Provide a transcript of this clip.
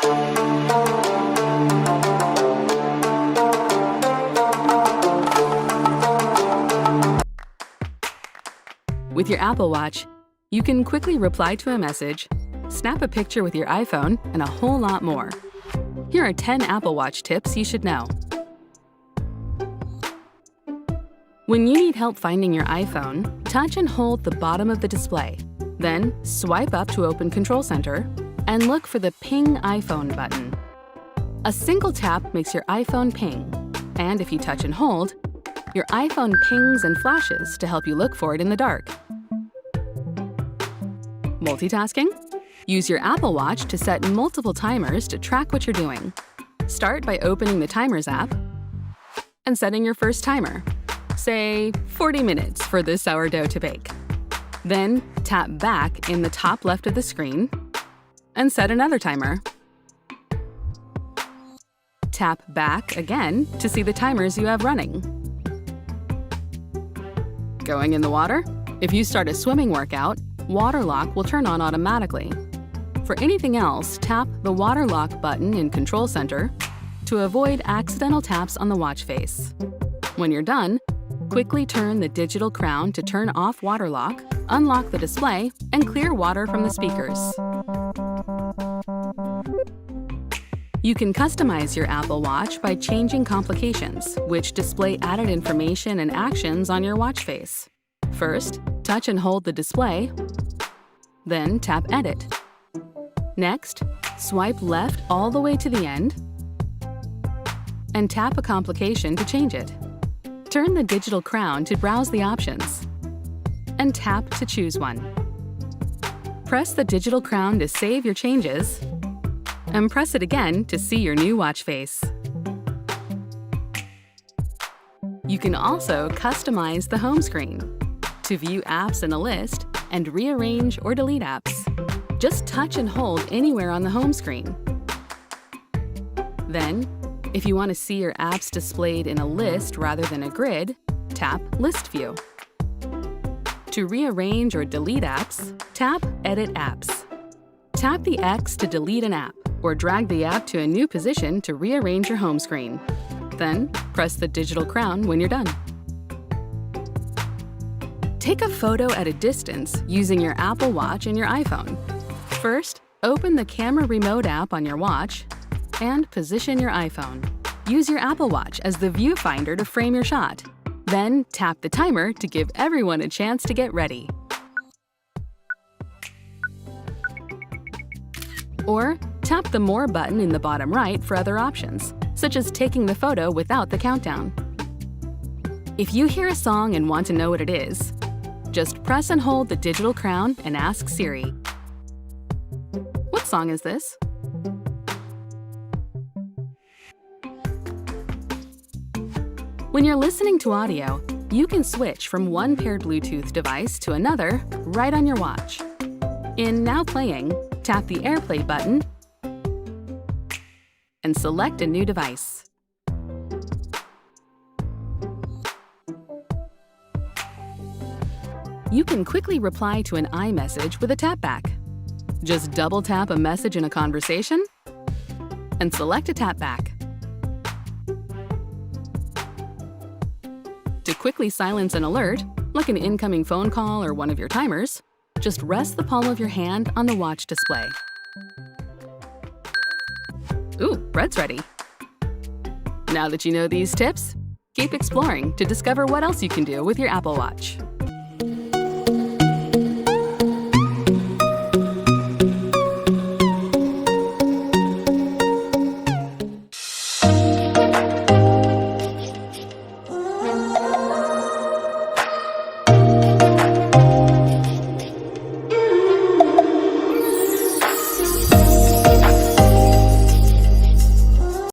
With your Apple Watch, you can quickly reply to a message, snap a picture with your iPhone, and a whole lot more. Here are 10 Apple Watch tips you should know. When you need help finding your iPhone, touch and hold the bottom of the display. Then swipe up to open Control Center and look for the Ping iPhone button. A single tap makes your iPhone ping, and if you touch and hold, your iPhone pings and flashes to help you look for it in the dark. Multitasking? Use your Apple Watch to set multiple timers to track what you're doing. Start by opening the Timers app and setting your first timer. Say 40 minutes for this sourdough to bake. Then tap back in the top left of the screen and set another timer. Tap back again to see the timers you have running. Going in the water? If you start a swimming workout, water lock will turn on automatically. For anything else, tap the water lock button in Control Center to avoid accidental taps on the watch face. When you're done, quickly turn the digital crown to turn off water lock, unlock the display, and clear water from the speakers. You can customize your Apple Watch by changing complications, which display added information and actions on your watch face. First, touch and hold the display, then tap Edit. Next, swipe left all the way to the end and tap a complication to change it. Turn the digital crown to browse the options and tap to choose one. Press the digital crown to save your changes and press it again to see your new watch face. You can also customize the home screen to view apps in a list and rearrange or delete apps. Just touch and hold anywhere on the home screen. Then, if you want to see your apps displayed in a list rather than a grid, tap List View. To rearrange or delete apps, tap Edit Apps. Tap the X to delete an app, or drag the app to a new position to rearrange your home screen. Then, press the digital crown when you're done. Take a photo at a distance using your Apple Watch and your iPhone. First, open the Camera Remote app on your watch and position your iPhone. Use your Apple Watch as the viewfinder to frame your shot. Then, tap the timer to give everyone a chance to get ready. Or, tap the More button in the bottom right for other options, such as taking the photo without the countdown. If you hear a song and want to know what it is, just press and hold the digital crown and ask Siri. What song is this? When you're listening to audio, you can switch from one paired Bluetooth device to another right on your watch. In Now Playing, tap the AirPlay button and select a new device. You can quickly reply to an iMessage with a tap back. Just double tap a message in a conversation and select a tap back. To quickly silence an alert, like an incoming phone call or one of your timers, just rest the palm of your hand on the watch display. Ooh, bread's ready. Now that you know these tips, keep exploring to discover what else you can do with your Apple Watch.